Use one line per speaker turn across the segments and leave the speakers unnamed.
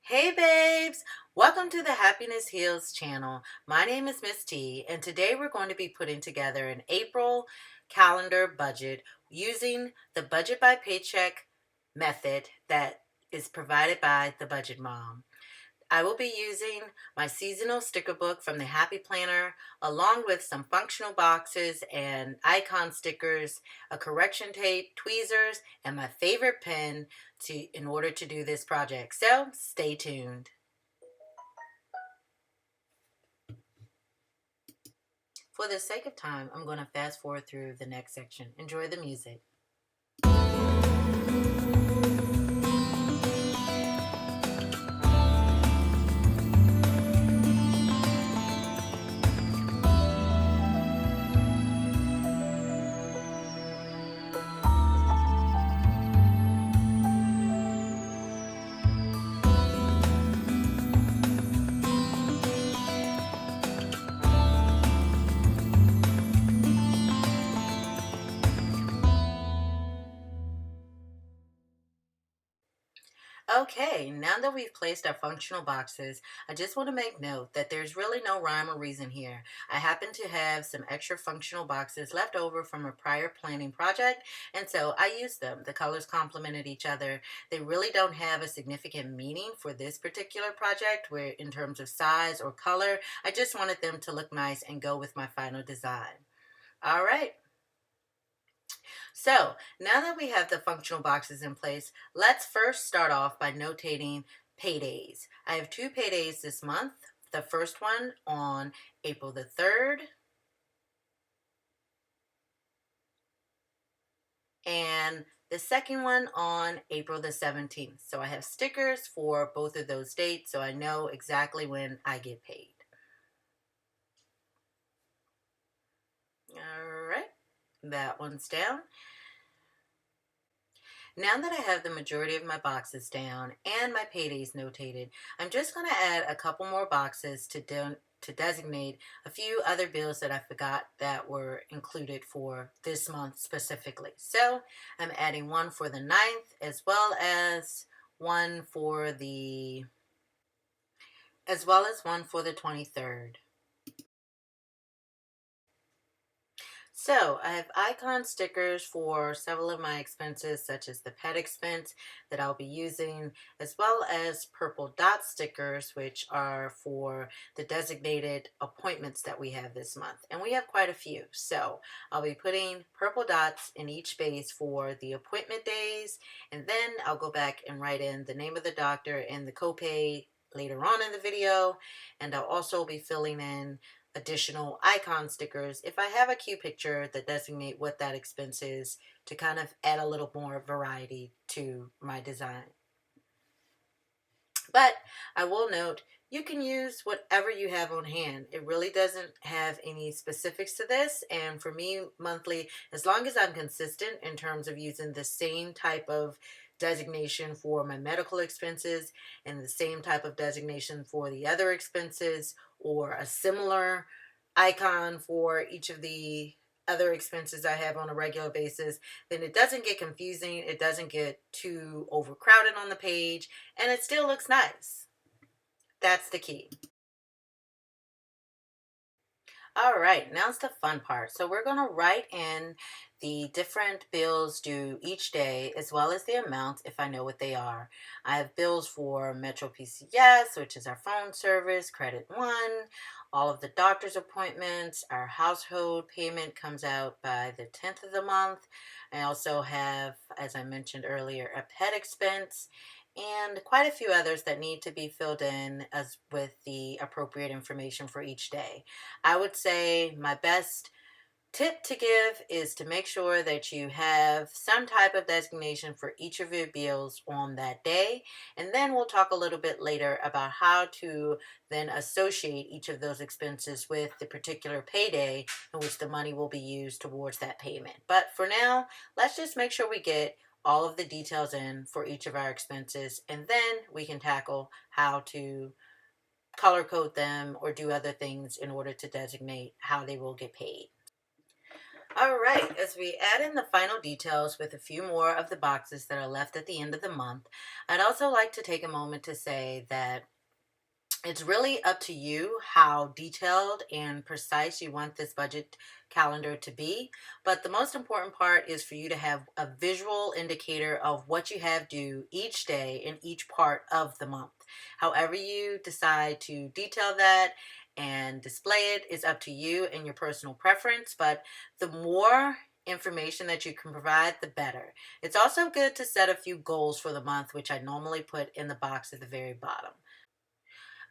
Hey babes, welcome to the Happiness Heals channel. My name is Miss T, and today we're going to be putting together an April calendar budget using the Budget by Paycheck method that is provided by the Budget Mom. I will be using my seasonal sticker book from the Happy Planner, along with some functional boxes and icon stickers, a correction tape, tweezers, and my favorite pen in order to do this project. So stay tuned. For the sake of time, I'm going to fast forward through the next section. Enjoy the music. Okay, now that we've placed our functional boxes, I just want to make note that there's really no rhyme or reason here. I happen to have some extra functional boxes left over from a prior planning project, and so I used them. The colors complemented each other. They really don't have a significant meaning for this particular project, where in terms of size or color, I just wanted them to look nice and go with my final design. All right. So now that we have the functional boxes in place, let's first start off by notating paydays. I have two paydays this month. The first one on April the 3rd and the second one on April the 17th. So I have stickers for both of those dates so I know exactly when I get paid. All right, that one's down. Now that I have the majority of my boxes down and my paydays notated, I'm just going to add a couple more boxes to designate a few other bills that I forgot that were included for this month specifically. So I'm adding one for the 9th as well as one for the 23rd. So I have icon stickers for several of my expenses, such as the pet expense that I'll be using, as well as purple dot stickers, which are for the designated appointments that we have this month. And we have quite a few. So I'll be putting purple dots in each space for the appointment days, and then I'll go back and write in the name of the doctor and the copay later on in the video. And I'll also be filling in additional icon stickers if I have a cute picture that designate what that expense is to kind of add a little more variety to my design. But I will note you can use whatever you have on hand. It really doesn't have any specifics to this, and for me monthly, as long as I'm consistent in terms of using the same type of designation for my medical expenses and the same type of designation for the other expenses, or a similar icon for each of the other expenses I have on a regular basis, then it doesn't get confusing, it doesn't get too overcrowded on the page, and it still looks nice. That's the key. All right, now's the fun part. So we're going to write in the different bills due each day, as well as the amounts if I know what they are. I have bills for Metro PCS, which is our phone service, Credit One, all of the doctor's appointments. Our household payment comes out by the 10th of the month. I also have, as I mentioned earlier, a pet expense and quite a few others that need to be filled in as with the appropriate information for each day. I would say my best tip to give is to make sure that you have some type of designation for each of your bills on that day. And then we'll talk a little bit later about how to then associate each of those expenses with the particular payday in which the money will be used towards that payment. But for now, let's just make sure we get all of the details in for each of our expenses, and then we can tackle how to color code them or do other things in order to designate how they will get paid. All right, as we add in the final details with a few more of the boxes that are left at the end of the month, I'd also like to take a moment to say that it's really up to you how detailed and precise you want this budget calendar to be. But the most important part is for you to have a visual indicator of what you have due each day in each part of the month. However, you decide to detail that and display it is up to you and your personal preference. But the more information that you can provide, the better. It's also good to set a few goals for the month, which I normally put in the box at the very bottom.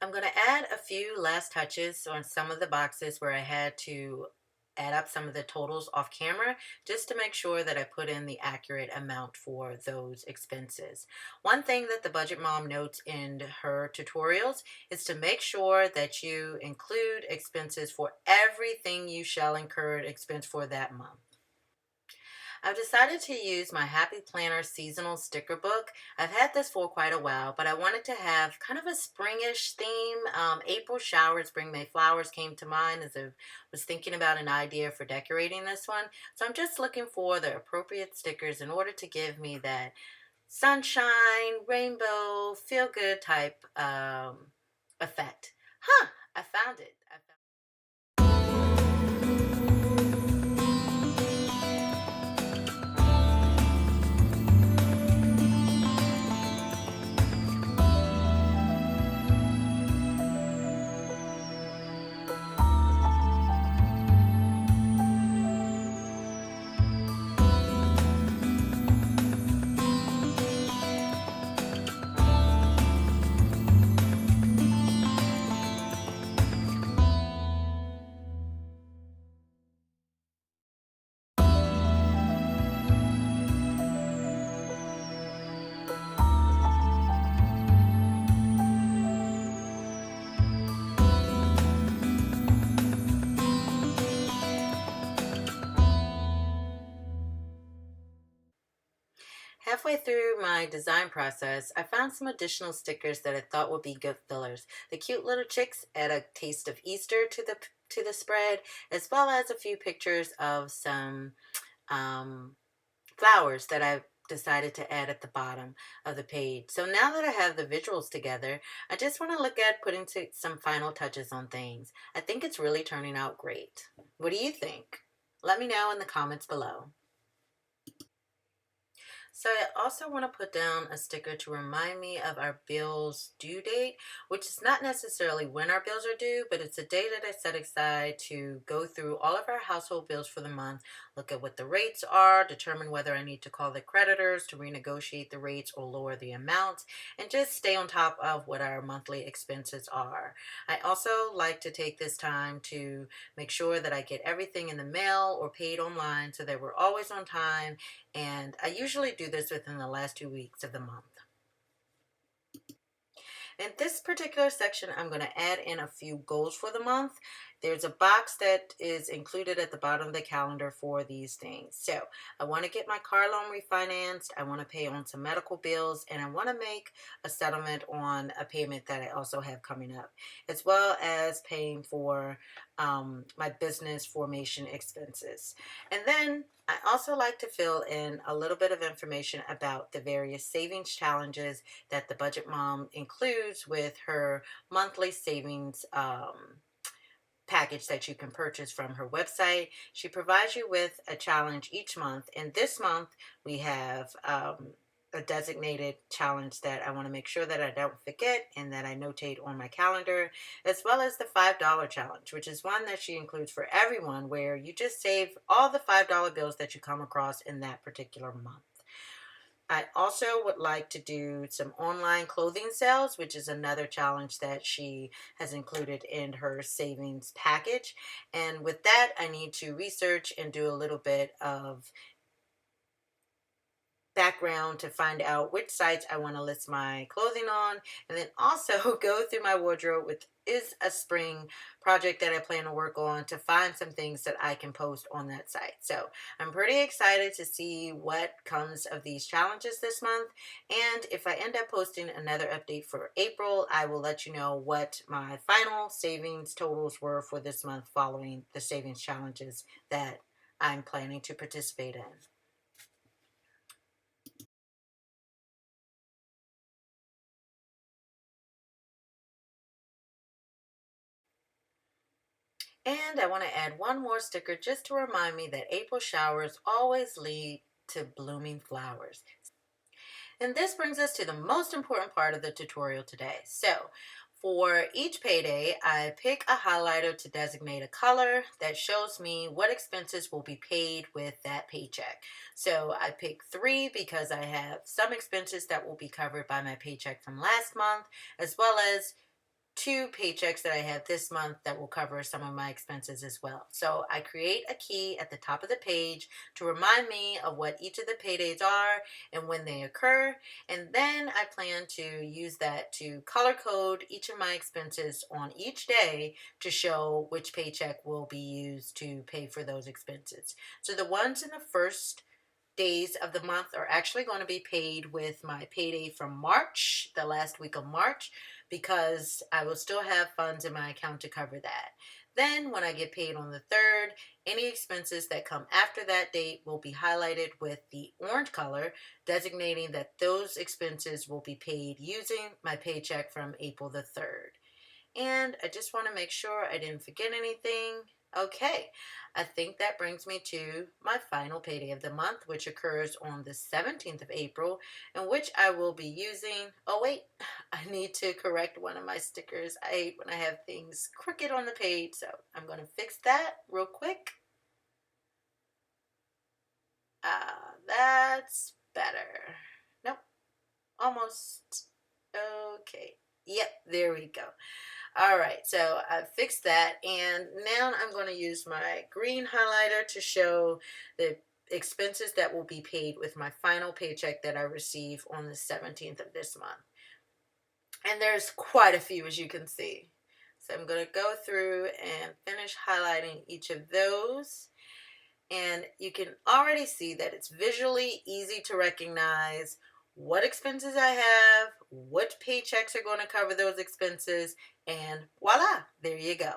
I'm going to add a few last touches on some of the boxes where I had to add up some of the totals off camera just to make sure that I put in the accurate amount for those expenses. One thing that the budget mom notes in her tutorials is to make sure that you include expenses for everything you shall incur expense for that month. I've decided to use my Happy Planner seasonal sticker book. I've had this for quite a while, but I wanted to have kind of a springish theme. April showers bring May flowers came to mind as I was thinking about an idea for decorating this one. So I'm just looking for the appropriate stickers in order to give me that sunshine, rainbow, feel good type effect. Huh, I found it. Halfway through my design process, I found some additional stickers that I thought would be good fillers. The cute little chicks add a taste of Easter to the spread, as well as a few pictures of some um, flowers that I've decided to add at the bottom of the page. So now that I have the visuals together, I just want to look at putting some final touches on things. I think it's really turning out great. What do you think? Let me know in the comments below. So I also want to put down a sticker to remind me of our bills due date, which is not necessarily when our bills are due, but it's a day that I set aside to go through all of our household bills for the month, look at what the rates are, determine whether I need to call the creditors to renegotiate the rates or lower the amounts, and just stay on top of what our monthly expenses are. I also like to take this time to make sure that I get everything in the mail or paid online so that we're always on time, and I usually do this within the last 2 weeks of the month. In this particular section, I'm going to add in a few goals for the month. There's a box that is included at the bottom of the calendar for these things. So I want to get my car loan refinanced. I want to pay on some medical bills, and I want to make a settlement on a payment that I also have coming up, as well as paying for my business formation expenses. And then I also like to fill in a little bit of information about the various savings challenges that the Budget Mom includes with her monthly savings package that you can purchase from her website. She provides you with a challenge each month, and this month we have a designated challenge that I want to make sure that I don't forget and that I notate on my calendar, as well as the $5 challenge, which is one that she includes for everyone, where you just save all the $5 bills that you come across in that particular month. I also would like to do some online clothing sales, which is another challenge that she has included in her savings package. And with that, I need to research and do a little bit of background to find out which sites I want to list my clothing on, and then also go through my wardrobe, which is a spring project that I plan to work on, to find some things that I can post on that site. So I'm pretty excited to see what comes of these challenges this month, and if I end up posting another update for April, I will let you know what my final savings totals were for this month following the savings challenges that I'm planning to participate in. And I want to add one more sticker just to remind me that April showers always lead to blooming flowers. And this brings us to the most important part of the tutorial today. So, for each payday, I pick a highlighter to designate a color that shows me what expenses will be paid with that paycheck. So I pick 3 because I have some expenses that will be covered by my paycheck from last month, as well as 2 paychecks that I have this month that will cover some of my expenses as well. So I create a key at the top of the page to remind me of what each of the paydays are and when they occur. And then I plan to use that to color code each of my expenses on each day to show which paycheck will be used to pay for those expenses. So the ones in the first days of the month are actually going to be paid with my payday from March, the last week of March, because I will still have funds in my account to cover that. Then, when I get paid on the 3rd, any expenses that come after that date will be highlighted with the orange color, designating that those expenses will be paid using my paycheck from April the 3rd. And I just want to make sure I didn't forget anything. Okay, I think that brings me to my final payday of the month, which occurs on the 17th of April, in which I will be using, oh wait, I need to correct one of my stickers. I hate when I have things crooked on the page, so I'm going to fix that real quick. That's better. Nope, almost. Okay, yep, there we go. All right, so I fixed that, and now I'm going to use my green highlighter to show the expenses that will be paid with my final paycheck that I receive on the 17th of this month. And there's quite a few, as you can see. So I'm going to go through and finish highlighting each of those. And you can already see that it's visually easy to recognize what expenses I have, what paychecks are going to cover those expenses, and voila, there you go.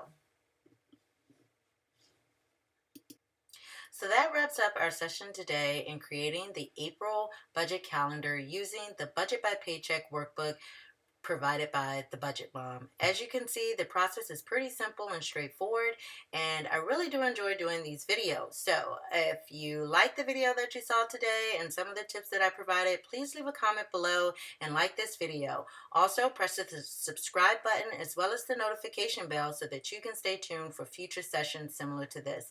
So that wraps up our session today in creating the April budget calendar using the Budget by Paycheck workbook provided by the Budget Mom. As you can see, the process is pretty simple and straightforward, and I really do enjoy doing these videos. So if you like the video that you saw today and some of the tips that I provided, please leave a comment below and like this video. Also, press the subscribe button as well as the notification bell so that you can stay tuned for future sessions similar to this.